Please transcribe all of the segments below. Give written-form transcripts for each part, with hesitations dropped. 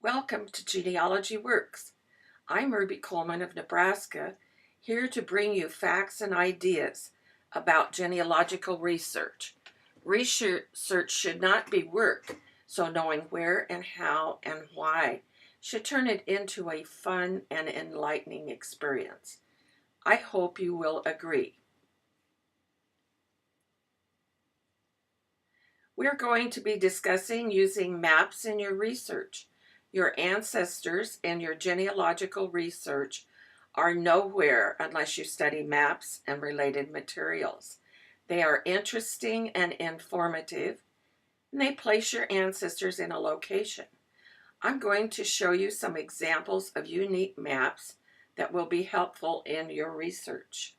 Welcome to Genealogy Works. I'm Ruby Coleman of Nebraska, here to bring you facts and ideas about genealogical research. Research should not be work, so knowing where and how and why should turn it into a fun and enlightening experience. I hope you will agree. We're going to be discussing using maps in your research. Your ancestors and your genealogical research are nowhere unless you study maps and related materials. They are interesting and informative, and they place your ancestors in a location. I'm going to show you some examples of unique maps that will be helpful in your research.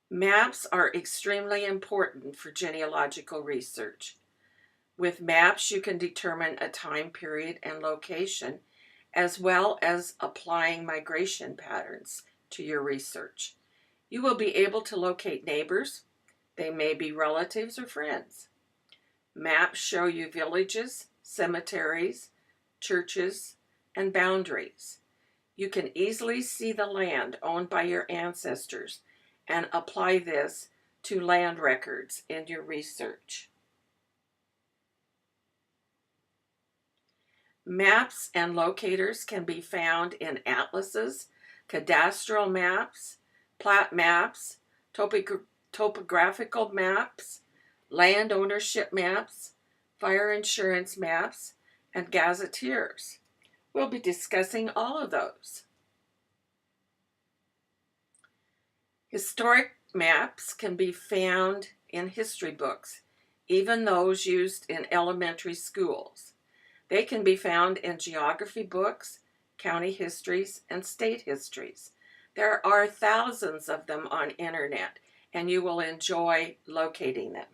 Maps are extremely important for genealogical research. With maps, you can determine a time period and location, as well as applying migration patterns to your research. You will be able to locate neighbors. They may be relatives or friends. Maps show you villages, cemeteries, churches, and boundaries. You can easily see the land owned by your ancestors and apply this to land records in your research. Maps and locators can be found in atlases, cadastral maps, plat maps, topographical maps, land ownership maps, fire insurance maps, and gazetteers. We'll be discussing all of those. Historic maps can be found in history books, even those used in elementary schools. They can be found in geography books, county histories, and state histories. There are thousands of them on internet, and you will enjoy locating them.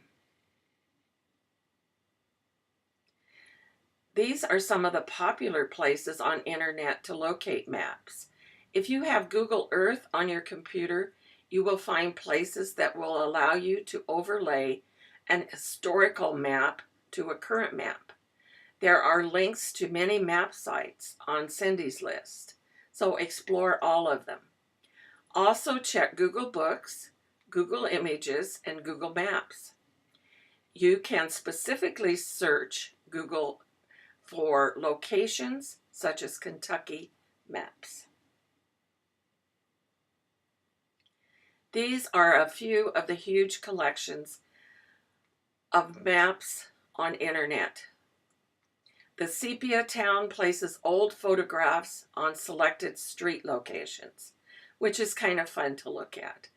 These are some of the popular places on internet to locate maps. If you have Google Earth on your computer, you will find places that will allow you to overlay an historical map to a current map. There are links to many map sites on Cindy's list, so explore all of them. Also check Google Books, Google Images, and Google Maps. You can specifically search Google for locations such as Kentucky maps. These are a few of the huge collections of maps on internet. The Sepia Town places old photographs on selected street locations, which is kind of fun to look at.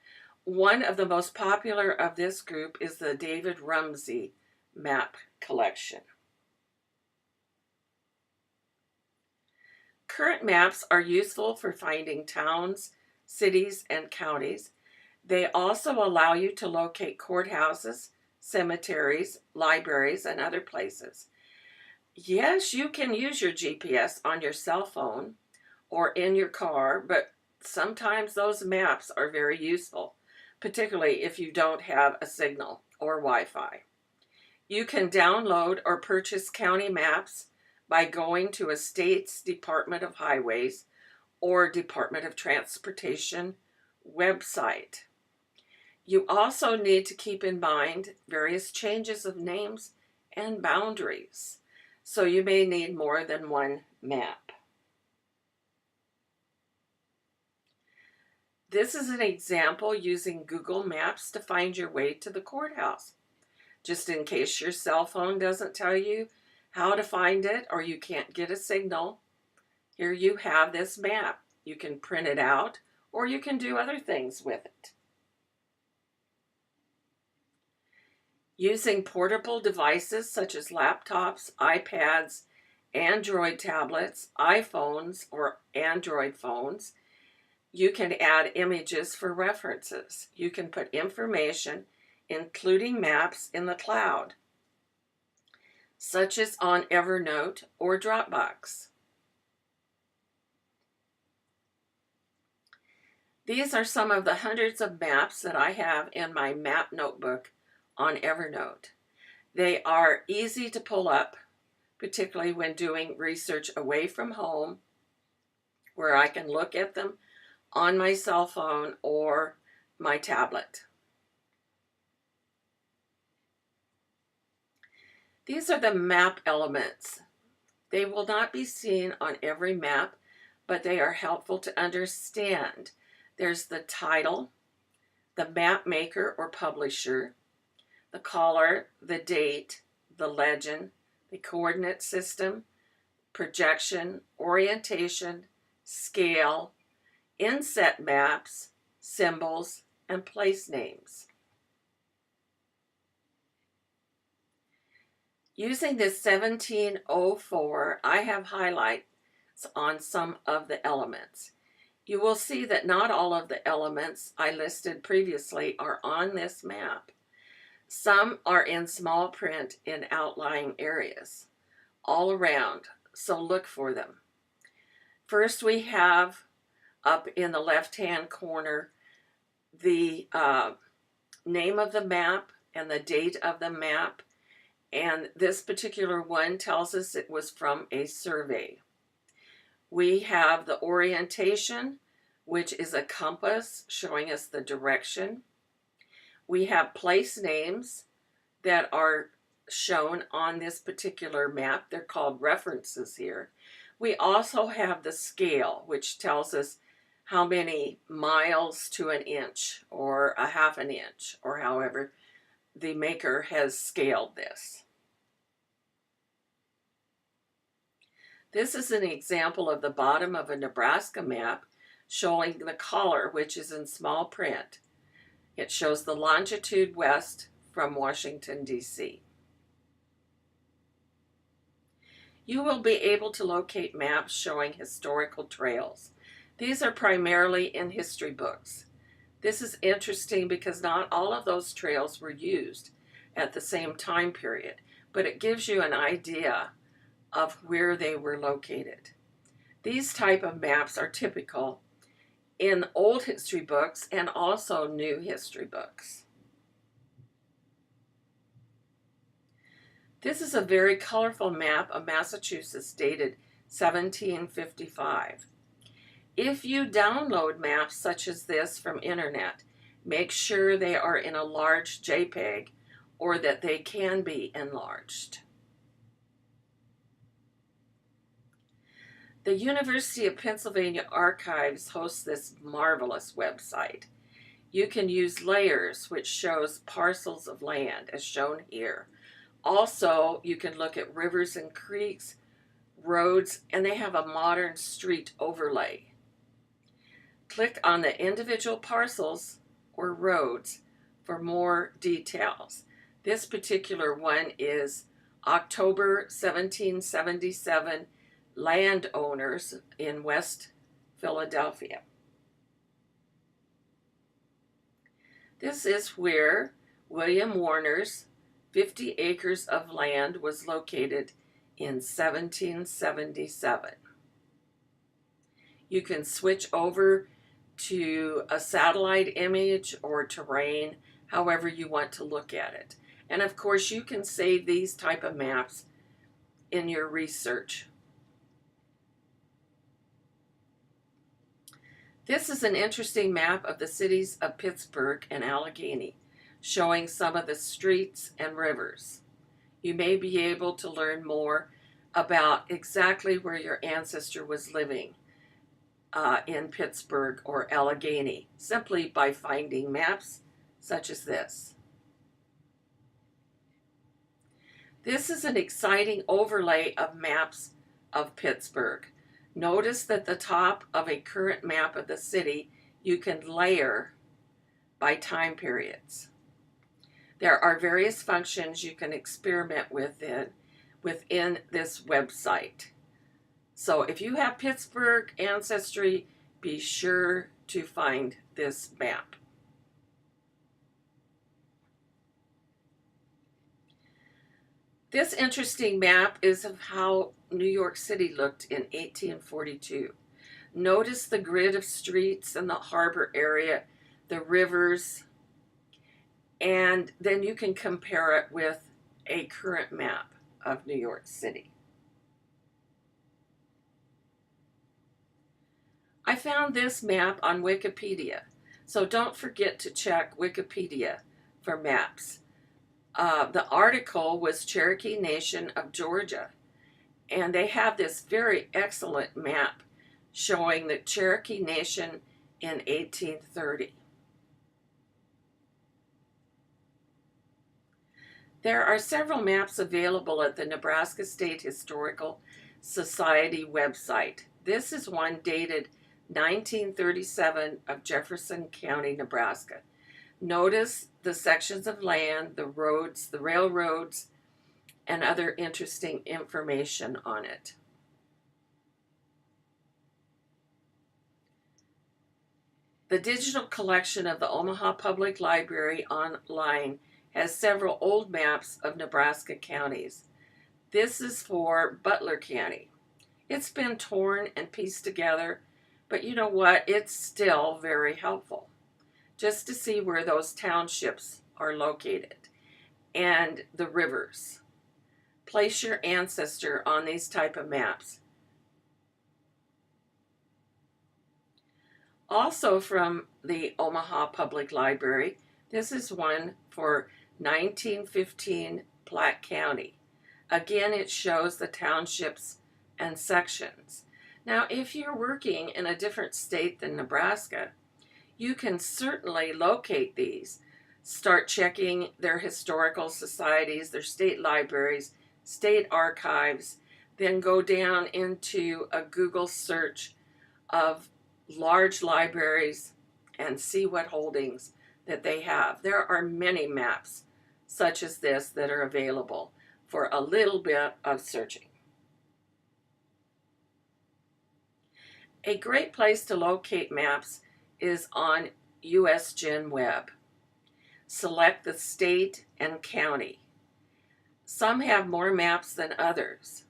One of the most popular of this group is the David Rumsey map collection. Current maps are useful for finding towns, cities, and counties. They also allow you to locate courthouses, cemeteries, libraries, and other places. Yes, you can use your GPS on your cell phone or in your car, but sometimes those maps are very useful, particularly if you don't have a signal or Wi-Fi. You can download or purchase county maps by going to a state's Department of Highways or Department of Transportation website. You also need to keep in mind various changes of names and boundaries, so you may need more than one map. This is an example using Google Maps to find your way to the courthouse. Just in case your cell phone doesn't tell you how to find it or you can't get a signal, here you have this map. You can print it out or you can do other things with it. Using portable devices such as laptops, iPads, Android tablets, iPhones, or Android phones, you can add images for references. You can put information, including maps, in the cloud, such as on Evernote or Dropbox. These are some of the hundreds of maps that I have in my map notebook on Evernote. They are easy to pull up particularly when doing research away from home, where I can look at them on my cell phone or my tablet. These are the map elements. They will not be seen on every map, but they are helpful to understand. There's the title, the map maker or publisher, the color, the date, the legend, the coordinate system, projection, orientation, scale, inset maps, symbols, and place names. Using this 1704, I have highlights on some of the elements. You will see that not all of the elements I listed previously are on this map. Some are in small print in outlying areas all around, so look for them. First, we have up in the left-hand corner the name of the map and the date of the map, and this particular one tells us it was from a survey. We have the orientation, which is a compass showing us the direction. We have place names that are shown on this particular map. They're called references here. We also have the scale, which tells us how many miles to an inch or a half an inch, or however the maker has scaled this. This is an example of the bottom of a Nebraska map showing the color, which is in small print. It shows the longitude west from Washington, D.C. You will be able to locate maps showing historical trails. These are primarily in history books. This is interesting because not all of those trails were used at the same time period, but it gives you an idea of where they were located. These type of maps are typical in old history books and also new history books. This is a very colorful map of Massachusetts dated 1755. If you download maps such as this from internet, make sure they are in a large JPEG or that they can be enlarged. The University of Pennsylvania Archives hosts this marvelous website. You can use layers, which shows parcels of land, as shown here. Also, you can look at rivers and creeks, roads, and they have a modern street overlay. Click on the individual parcels or roads for more details. This particular one is October 1777 landowners in West Philadelphia. This is where William Warner's 50 acres of land was located in 1777. You can switch over to a satellite image or terrain, however you want to look at it. And of course, you can save these type of maps in your research. This is an interesting map of the cities of Pittsburgh and Allegheny, showing some of the streets and rivers. You may be able to learn more about exactly where your ancestor was living in Pittsburgh or Allegheny, simply by finding maps such as this. This is an exciting overlay of maps of Pittsburgh. Notice that the top of a current map of the city, you can layer by time periods. There are various functions you can experiment with within this website. So if you have Pittsburgh ancestry, be sure to find this map. This interesting map is of how New York City looked in 1842. Notice the grid of streets and the harbor area, the rivers, and then you can compare it with a current map of New York City. found this map on Wikipedia, so don't forget to check Wikipedia for maps. The article was Cherokee Nation of Georgia, and they have this very excellent map showing the Cherokee Nation in 1830. There are several maps available at the Nebraska State Historical Society website. This is one dated 1937 of Jefferson County, Nebraska. Notice the sections of land, the roads, the railroads, and other interesting information on it. The digital collection of the Omaha Public Library online has several old maps of Nebraska counties. This is for Butler County. It's been torn and pieced together, but you know what? It's still very helpful just to see where those townships are located and the rivers. Place your ancestor on these type of maps. Also from the Omaha Public Library, this is one for 1915 Platte County. Again, it shows the townships and sections. Now, if you're working in a different state than Nebraska, you can certainly locate these. Start checking their historical societies, their state libraries, state archives, then go down into a Google search of large libraries and see what holdings that they have. There are many maps such as this that are available for a little bit of searching. A great place to locate maps is on USGen Web. Select the state and county. Some have more maps than others.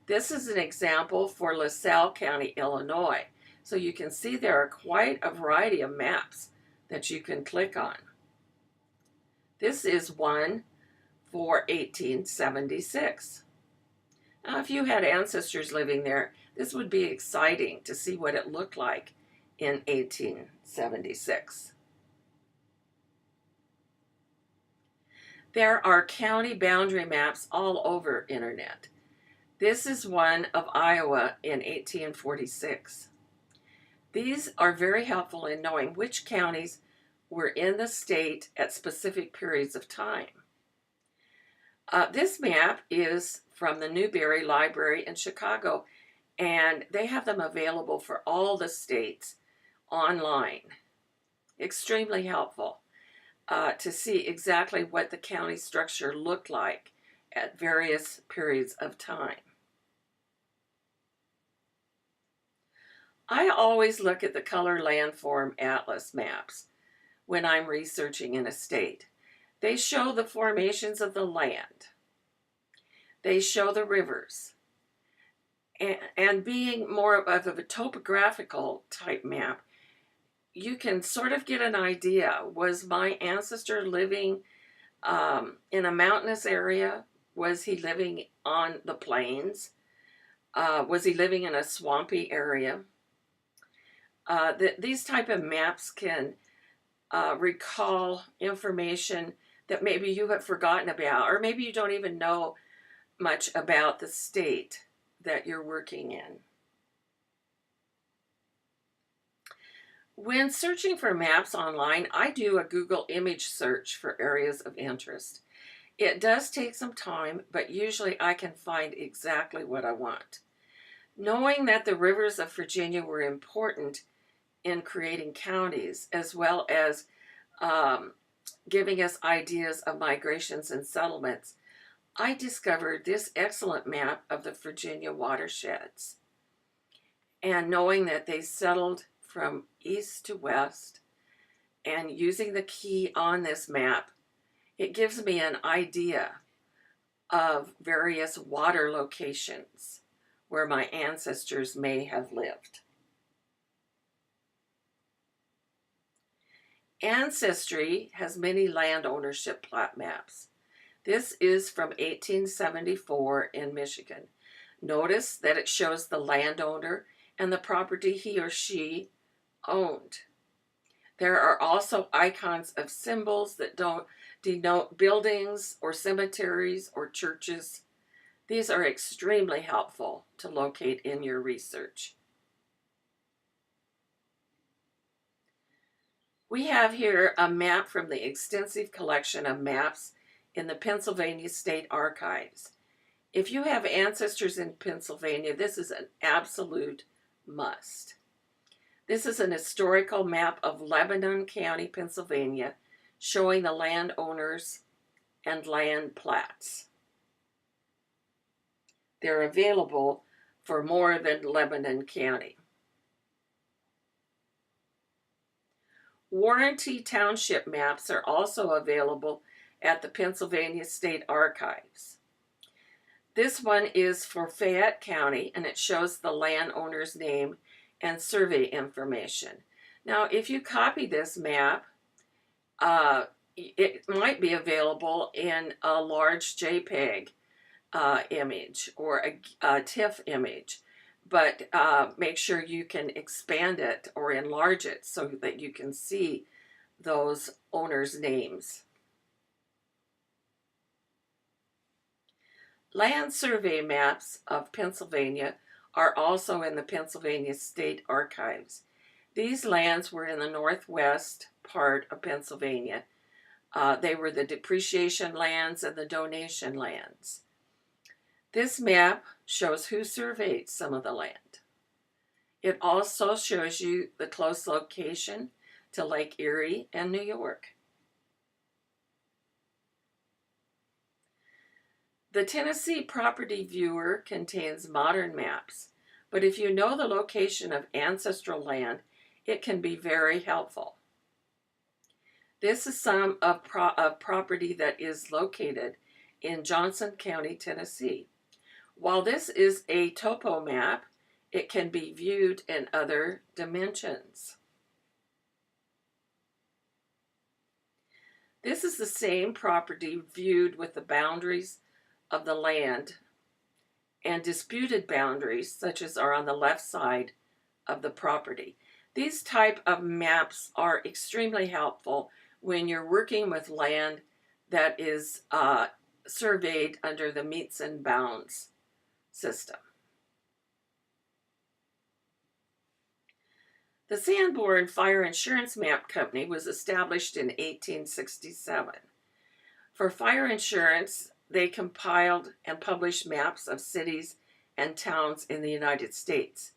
This is an example for LaSalle County, Illinois. So you can see there are quite a variety of maps that you can click on. This is one for 1876. Now, if you had ancestors living there, this would be exciting to see what it looked like in 1876. There are county boundary maps all over internet. This is one of Iowa in 1846. These are very helpful in knowing which counties were in the state at specific periods of time. This map is from the Newberry Library in Chicago, and they have them available for all the states online. Extremely helpful to see exactly what the county structure looked like at various periods of time. I always look at the color landform atlas maps when I'm researching in a state. They show the formations of the land. They show the rivers. And being more of a topographical type map, you can sort of get an idea. Was my ancestor living in a mountainous area? Was he living on the plains? Was he living in a swampy area? These type of maps can recall information that maybe you have forgotten about, or maybe you don't even know much about the state that you're working in. When searching for maps online, I do a Google image search for areas of interest. It does take some time, but usually I can find exactly what I want. Knowing that the rivers of Virginia were important in creating counties, as well as giving us ideas of migrations and settlements, I discovered this excellent map of the Virginia watersheds. And knowing that they settled from east to west, and using the key on this map, it gives me an idea of various water locations where my ancestors may have lived. Ancestry has many land ownership plat maps. This is from 1874 in Michigan. Notice that it shows the landowner and the property he or she owned. There are also icons of symbols that don't denote buildings or cemeteries or churches. These are extremely helpful to locate in your research. We have here a map from the extensive collection of maps in the Pennsylvania State Archives. If you have ancestors in Pennsylvania, this is an absolute must. This is an historical map of Lebanon County, Pennsylvania, showing the landowners and land plats. They're available for more than Lebanon County. Warranty Township maps are also available at the Pennsylvania State Archives. This one is for Fayette County, and it shows the landowner's name and survey information. Now, if you copy this map, it might be available in a large JPEG image or a TIFF image, but make sure you can expand it or enlarge it so that you can see those owners' names. Land survey maps of Pennsylvania are also in the Pennsylvania State Archives. These lands were in the northwest part of Pennsylvania. They were the depreciation lands and the donation lands. This map shows who surveyed some of the land. It also shows you the close location to Lake Erie and New York. The Tennessee Property Viewer contains modern maps, but if you know the location of ancestral land, it can be very helpful. This is some of property that is located in Johnson County, Tennessee. While this is a topo map, it can be viewed in other dimensions. This is the same property viewed with the boundaries of the land and disputed boundaries, such as are on the left side of the property. These type of maps are extremely helpful when you're working with land that is surveyed under the meets and bounds system. The Sanborn Fire Insurance Map Company was established in 1867. For fire insurance, they compiled and published maps of cities and towns in the United States.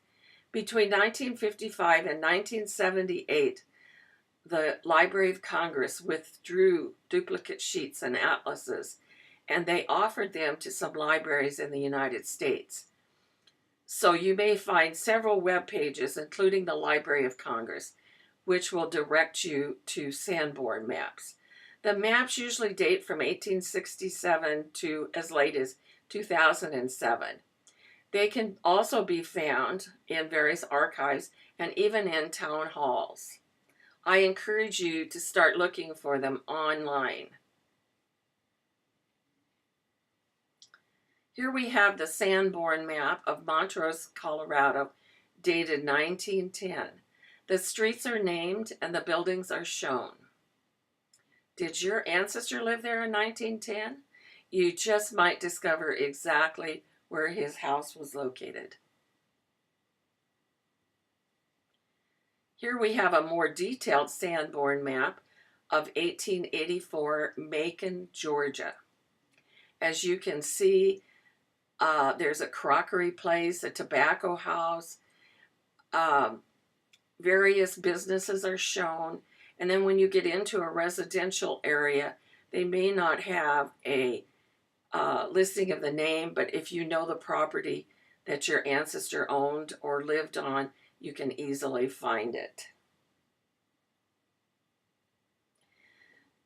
Between 1955 and 1978, the Library of Congress withdrew duplicate sheets and atlases, and they offered them to some libraries in the United States. So you may find several web pages, including the Library of Congress, which will direct you to Sanborn maps. The maps usually date from 1867 to as late as 2007. They can also be found in various archives and even in town halls. I encourage you to start looking for them online. Here we have the Sanborn map of Montrose, Colorado, dated 1910. The streets are named and the buildings are shown. Did your ancestor live there in 1910? You just might discover exactly where his house was located. Here we have a more detailed Sanborn map of 1884 Macon, Georgia. As you can see, there's a crockery place, a tobacco house, various businesses are shown. And then when you get into a residential area, they may not have a listing of the name, but if you know the property that your ancestor owned or lived on, you can easily find it.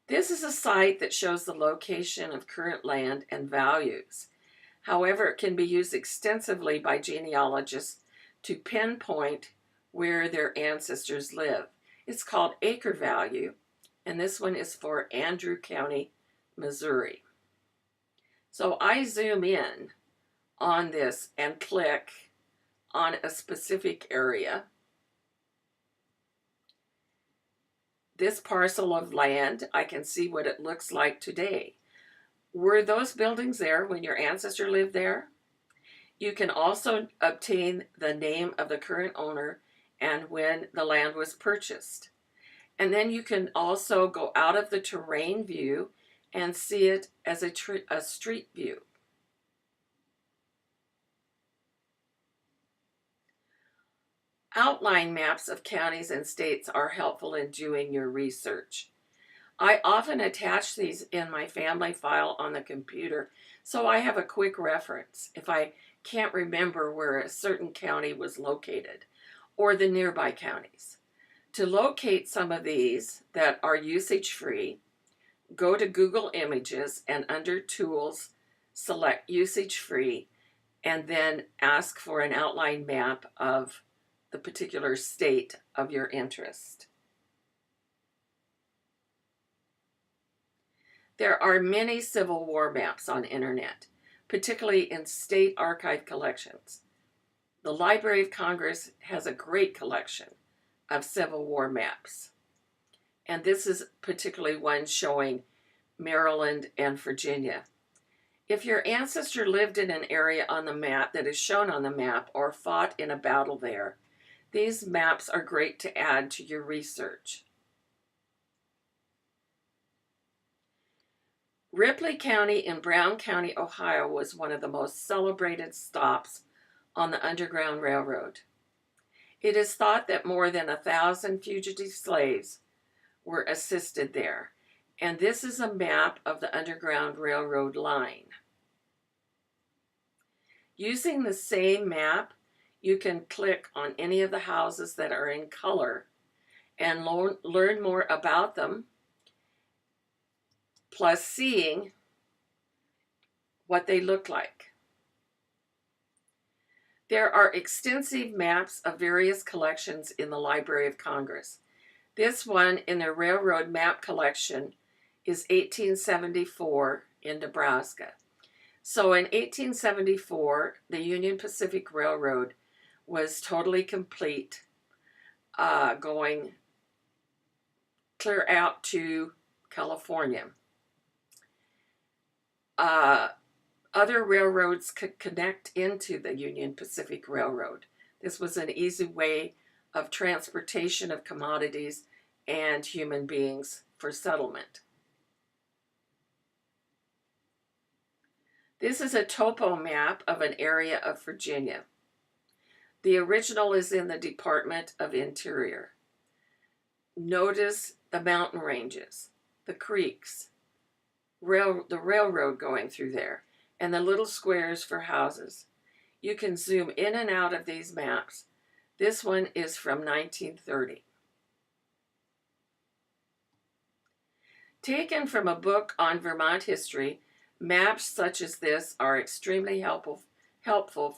This is a site that shows the location of current land and values. However, it can be used extensively by genealogists to pinpoint where their ancestors live. It's called Acre Value, and this one is for Andrew County, Missouri. So I zoom in on this and click on a specific area. this parcel of land, I can see what it looks like today. Were those buildings there when your ancestor lived there? You can also obtain the name of the current owner and when the land was purchased. And then you can also go out of the terrain view and see it as a street view. Outline maps of counties and states are helpful in doing your research. I often attach these in my family file on the computer so I have a quick reference if I can't remember where a certain county was located or the nearby counties. To locate some of these that are usage free, go to Google Images and under Tools, select Usage Free, and then ask for an outline map of the particular state of your interest. There are many Civil War maps on internet, particularly in state archive collections. The Library of Congress has a great collection of Civil War maps. And this is particularly one showing Maryland and Virginia. If your ancestor lived in an area on the map that is shown on the map or fought in a battle there, these maps are great to add to your research. Ripley County in Brown County, Ohio was one of the most celebrated stops on the Underground Railroad. It is thought that more than 1,000 fugitive slaves were assisted there, and this is a map of the Underground Railroad line. Using the same map, you can click on any of the houses that are in color and learn more about them, plus seeing what they look like. There are extensive maps of various collections in the Library of Congress. This one in the Railroad Map Collection is 1874 in Nebraska. So in 1874, the Union Pacific Railroad was totally complete, going clear out to California. Other railroads could connect into the Union Pacific Railroad. This was an easy way of transportation of commodities and human beings for settlement. This is a topo map of an area of Virginia. The original is in the Department of Interior. Notice the mountain ranges, the creeks, the railroad going through there, and the little squares for houses. You can zoom in and out of these maps. This one is from 1930. Taken from a book on Vermont history, maps such as this are extremely helpful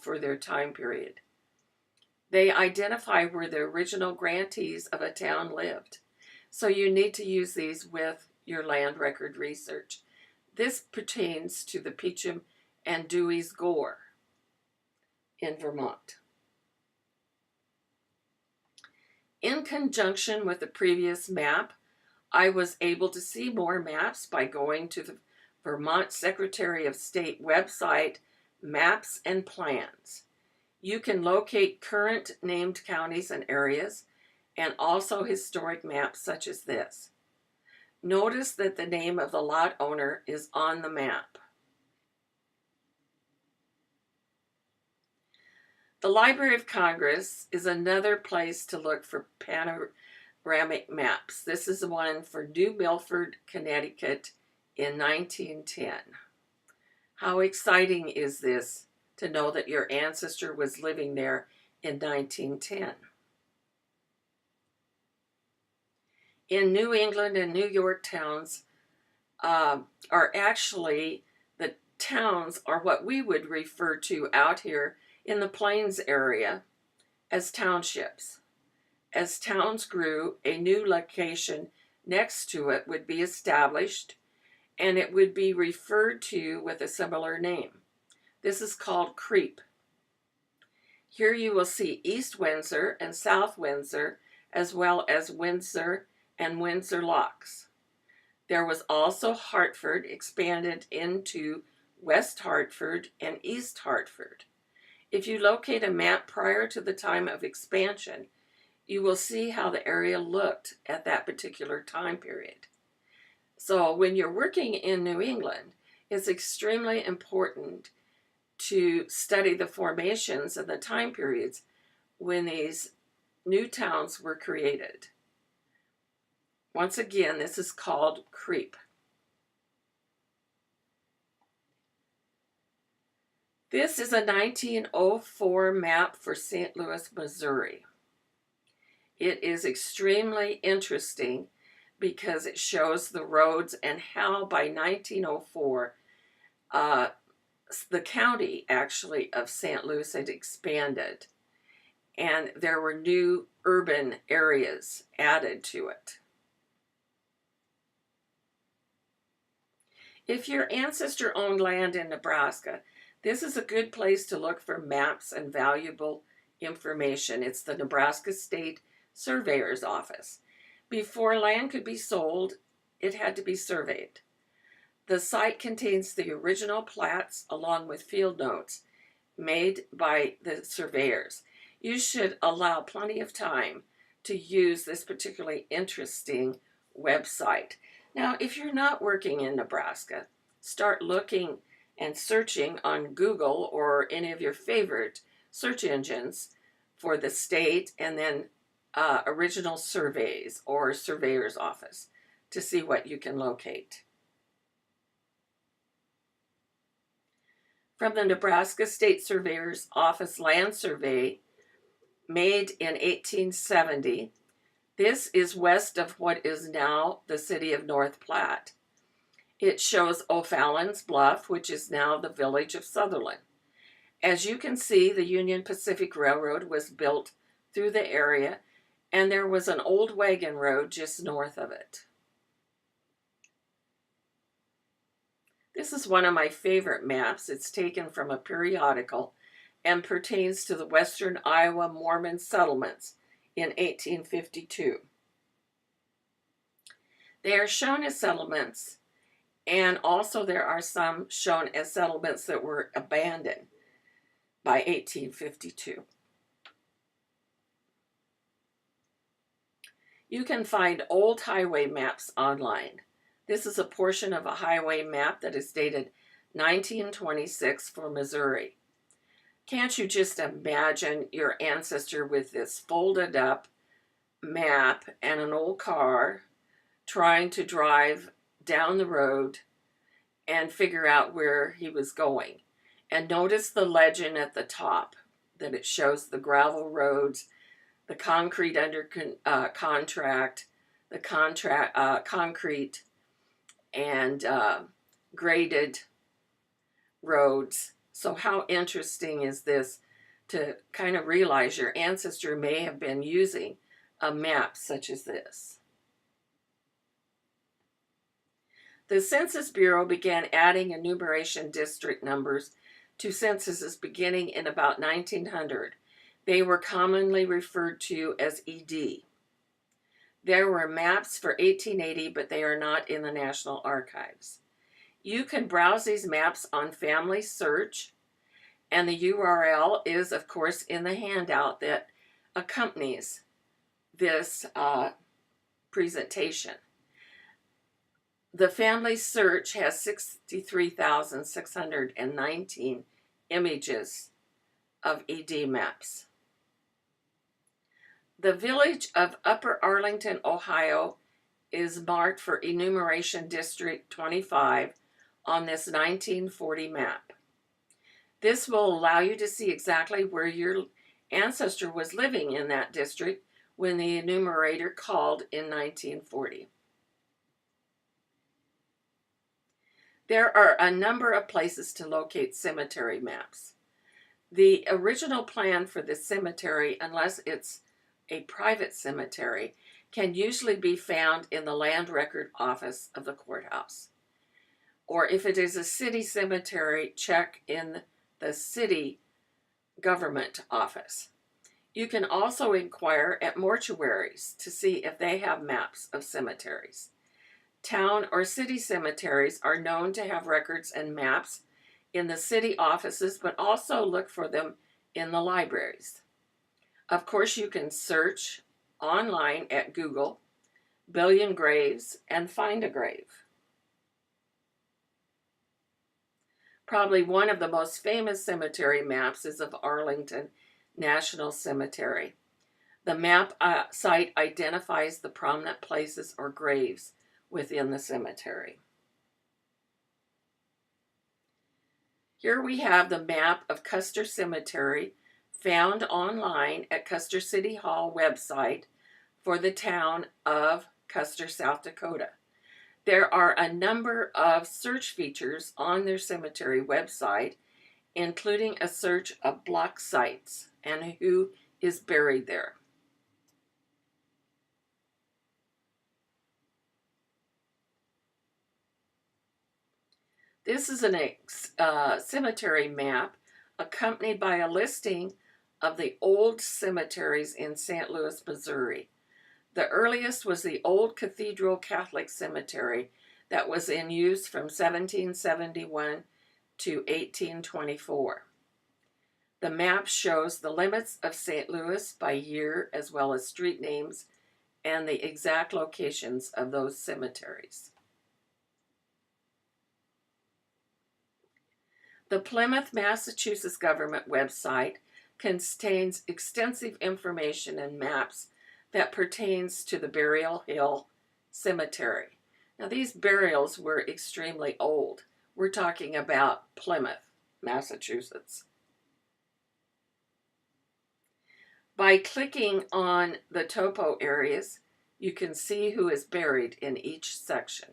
for their time period. They identify where the original grantees of a town lived, so you need to use these with your land record research. This pertains to the Peachum and Dewey's Gore in Vermont. In conjunction with the previous map, I was able to see more maps by going to the Vermont Secretary of State website, Maps and Plans. You can locate current named counties and areas, and also historic maps such as this. Notice that the name of the lot owner is on the map. The Library of Congress is another place to look for panoramic maps. This is the one for New Milford, Connecticut in 1910. How exciting is this to know that your ancestor was living there in 1910? In New England and New York towns are actually, the towns are what we would refer to out here in the Plains area as townships. As towns grew, a new location next to it would be established, and it would be referred to with a similar name. This is called creep. Here you will see East Windsor and South Windsor, as well as Windsor and Windsor locks. There was also Hartford, expanded into West Hartford and East Hartford. If you locate a map prior to the time of expansion, you will see how the area looked at that particular time period. So when you're working in New England, it's extremely important to study the formations and the time periods when these new towns were created. Once again, this is called creep. This is a 1904 map for St. Louis, Missouri. It is extremely interesting because it shows the roads and how by 1904 the county actually of St. Louis had expanded and there were new urban areas added to it. If your ancestor owned land in Nebraska, this is a good place to look for maps and valuable information. It's the Nebraska State Surveyor's Office. Before land could be sold, it had to be surveyed. The site contains the original plats along with field notes made by the surveyors. You should allow plenty of time to use this particularly interesting website. Now, if you're not working in Nebraska, start looking and searching on Google or any of your favorite search engines for the state and then original surveys or surveyor's office to see what you can locate. From the Nebraska State Surveyor's Office land survey made in 1870, this is west of what is now the city of North Platte. It shows O'Fallon's Bluff, which is now the village of Sutherland. As you can see, the Union Pacific Railroad was built through the area, and there was an old wagon road just north of it. This is one of my favorite maps. It's taken from a periodical and pertains to the Western Iowa Mormon settlements in 1852. They are shown as settlements, and also there are some shown as settlements that were abandoned by 1852. You can find old highway maps online. This is a portion of a highway map that is dated 1926 for Missouri. Can't you just imagine your ancestor with this folded up map and an old car trying to drive down the road and figure out where he was going? And notice the legend at the top that it shows the gravel roads, the concrete under contract, the concrete and graded roads. So how interesting is this to kind of realize your ancestor may have been using a map such as this. The Census Bureau began adding enumeration district numbers to censuses beginning in about 1900. They were commonly referred to as ED. There were maps for 1880, but they are not in the National Archives. You can browse these maps on Family Search, and the URL is, of course, in the handout that accompanies this presentation. The Family Search has 63,619 images of ED maps. The village of Upper Arlington, Ohio is marked for Enumeration District 25 on this 1940 map. This will allow you to see exactly where your ancestor was living in that district when the enumerator called in 1940. There are a number of places to locate cemetery maps. The original plan for the cemetery, unless it's a private cemetery, can usually be found in the land record office of the courthouse. Or if it is a city cemetery, check in the city government office. You can also inquire at mortuaries to see if they have maps of cemeteries. Town or city cemeteries are known to have records and maps in the city offices, but also look for them in the libraries. Of course, you can search online at Google, billion graves, and find a grave. Probably one of the most famous cemetery maps is of Arlington National Cemetery. The map site identifies the prominent places or graves within the cemetery. Here we have the map of Custer Cemetery found online at Custer City Hall website for the town of Custer, South Dakota. There are a number of search features on their cemetery website, including a search of block sites and who is buried there. This is a cemetery map accompanied by a listing of the old cemeteries in St. Louis, Missouri. The earliest was the Old Cathedral Catholic Cemetery that was in use from 1771 to 1824. The map shows the limits of St. Louis by year, as well as street names and the exact locations of those cemeteries. The Plymouth, Massachusetts government website contains extensive information and maps that pertains to the Burial Hill Cemetery. Now, these burials were extremely old. We're talking about Plymouth, Massachusetts. By clicking on the topo areas, you can see who is buried in each section.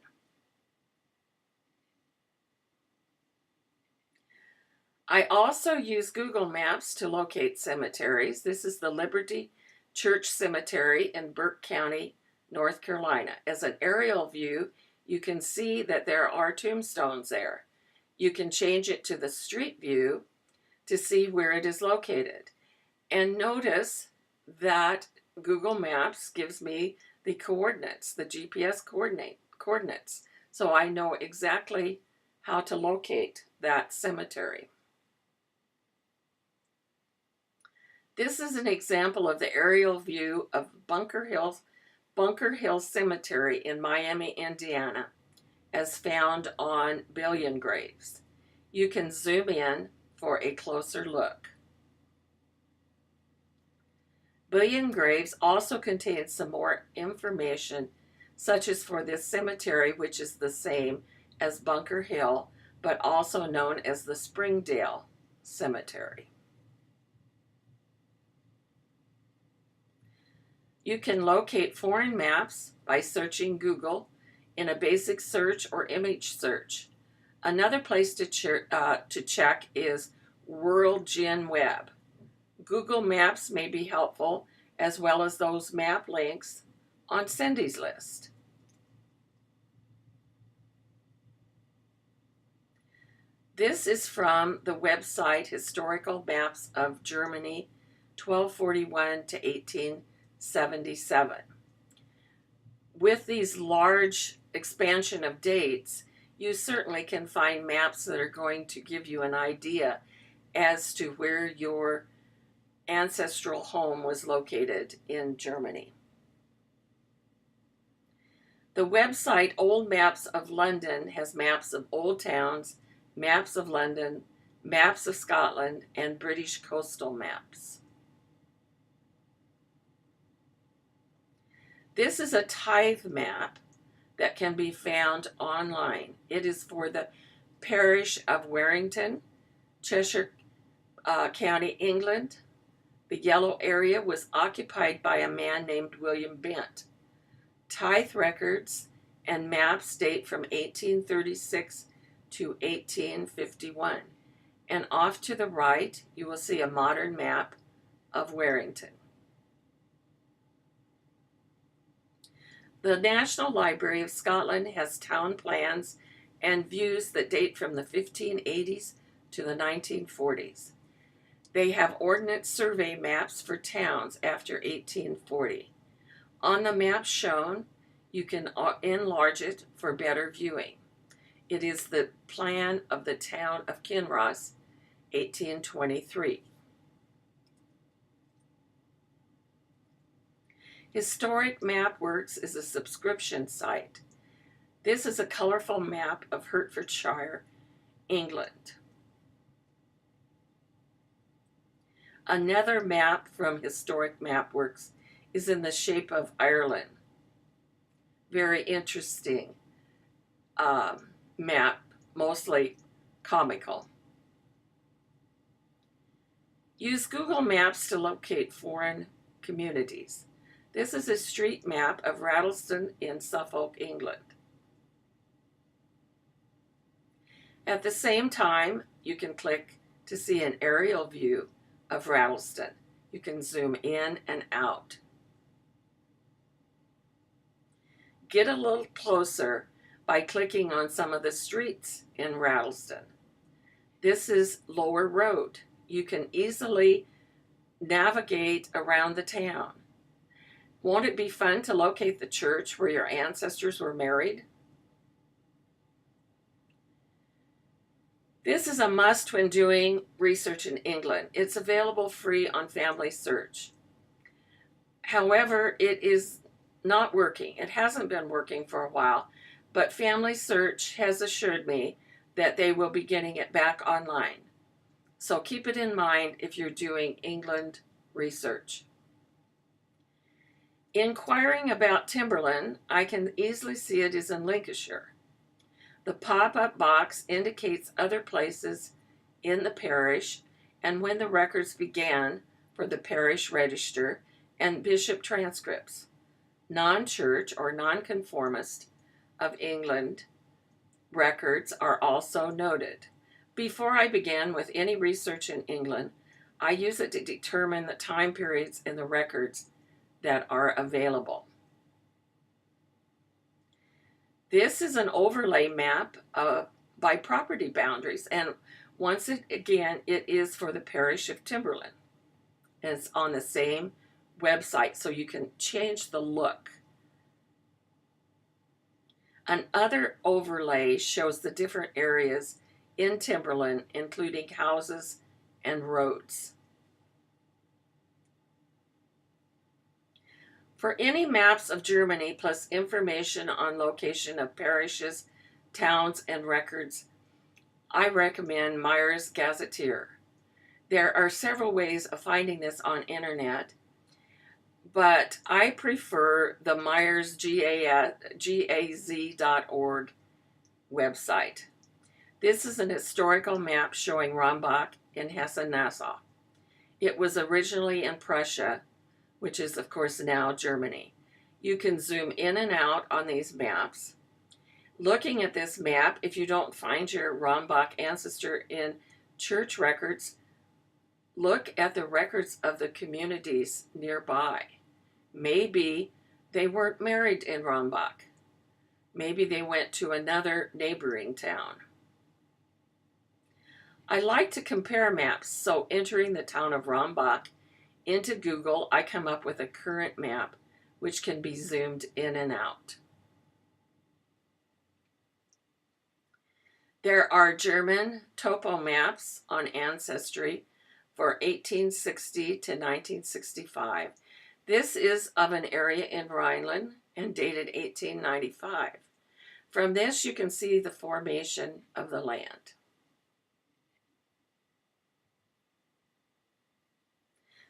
I also use Google Maps to locate cemeteries. This is the Liberty Church Cemetery in Burke County, North Carolina. As an aerial view, you can see that there are tombstones there. You can change it to the street view to see where it is located. And notice that Google Maps gives me the coordinates, the GPS coordinates, so I know exactly how to locate that cemetery. This is an example of the aerial view of Bunker Hill Cemetery in Miami, Indiana, as found on Billion Graves. You can zoom in for a closer look. Billion Graves also contains some more information, such as for this cemetery, which is the same as Bunker Hill, but also known as the Springdale Cemetery. You can locate foreign maps by searching Google in a basic search or image search. Another place to check is World Gen Web. Google Maps may be helpful, as well as those map links on Cindy's list. This is from the website Historical Maps of Germany, 1241 to 1877. With these large expansion of dates, you certainly can find maps that are going to give you an idea as to where your ancestral home was located in Germany. The website Old Maps of London has maps of old towns, maps of London, maps of Scotland, and British coastal maps. This is a tithe map that can be found online. It is for the parish of Warrington, Cheshire County, England. The yellow area was occupied by a man named William Bent. Tithe records and maps date from 1836 to 1851. And off to the right, you will see a modern map of Warrington. The National Library of Scotland has town plans and views that date from the 1580s to the 1940s. They have ordnance survey maps for towns after 1840. On the map shown, you can enlarge it for better viewing. It is the plan of the town of Kinross, 1823. Historic Mapworks is a subscription site. This is a colorful map of Hertfordshire, England. Another map from Historic Mapworks is in the shape of Ireland. Very interesting map, mostly comical. Use Google Maps to locate foreign communities. This is a street map of Rattleston in Suffolk, England. At the same time, you can click to see an aerial view of Rattleston. You can zoom in and out. Get a little closer by clicking on some of the streets in Rattleston. This is Lower Road. You can easily navigate around the town. Won't it be fun to locate the church where your ancestors were married? This is a must when doing research in England. It's available free on Family Search. However, it is not working. It hasn't been working for a while, but Family Search has assured me that they will be getting it back online. So keep it in mind if you're doing England research. Inquiring about Timberland, I can easily see it is in Lancashire. The pop-up box indicates other places in the parish and when the records began for the parish register and bishop transcripts. Non-church or nonconformist of England records are also noted. Before I began with any research in England, I use it to determine the time periods in the records that are available. This is an overlay map by property boundaries, and it is for the parish of Timberland. And it's on the same website, so you can change the look. Another overlay shows the different areas in Timberland, including houses and roads. For any maps of Germany plus information on location of parishes, towns, and records, I recommend Myers Gazetteer. There are several ways of finding this on internet, but I prefer the MyersGAZ.org website. This is an historical map showing Rombach in Hessen-Nassau. It was originally in Prussia, which is, of course, now Germany. You can zoom in and out on these maps. Looking at this map, if you don't find your Rombach ancestor in church records, look at the records of the communities nearby. Maybe they weren't married in Rombach. Maybe they went to another neighboring town. I like to compare maps, so entering the town of Rombach into Google, I come up with a current map, which can be zoomed in and out. There are German topo maps on Ancestry for 1860 to 1965. This is of an area in Rhineland and dated 1895. From this, you can see the formation of the land.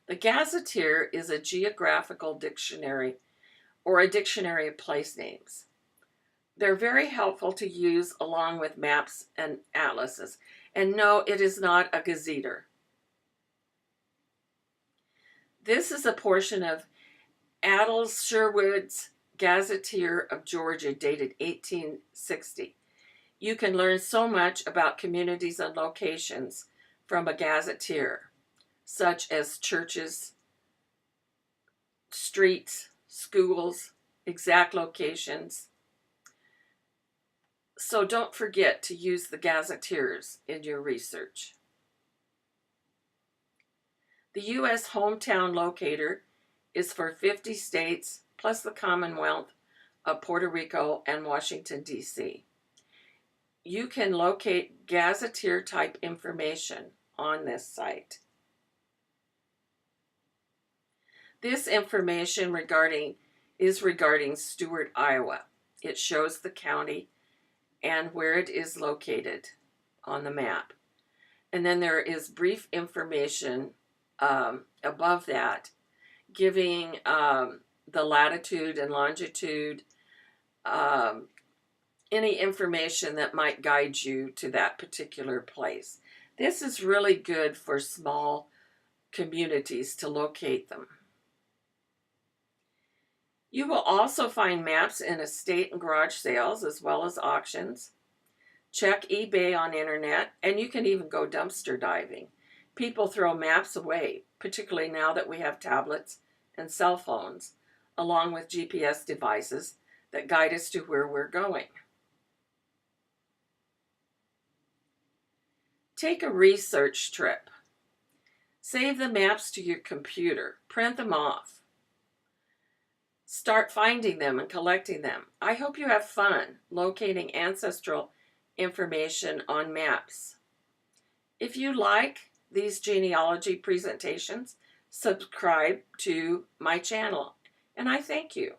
The Gazetteer is a geographical dictionary or a dictionary of place names. They're very helpful to use along with maps and atlases. And no, it is not a gazetteer. This is a portion of Adles Sherwood's Gazetteer of Georgia, dated 1860. You can learn so much about communities and locations from a gazetteer, such as churches, streets, schools, exact locations. So don't forget to use the gazetteers in your research. The U.S. hometown locator is for 50 states plus the Commonwealth of Puerto Rico and Washington, D.C. You can locate gazetteer type information on this site. This information is regarding Stewart, Iowa. It shows the county and where it is located on the map. And then there is brief information above that, giving the latitude and longitude, any information that might guide you to that particular place. This is really good for small communities to locate them. You will also find maps in estate and garage sales as well as auctions. Check eBay on internet, and you can even go dumpster diving. People throw maps away, particularly now that we have tablets and cell phones, along with GPS devices that guide us to where we're going. Take a research trip. Save the maps to your computer. Print them off. Start finding them and collecting them. I hope you have fun locating ancestral information on maps. If you like these genealogy presentations, subscribe to my channel, and I thank you.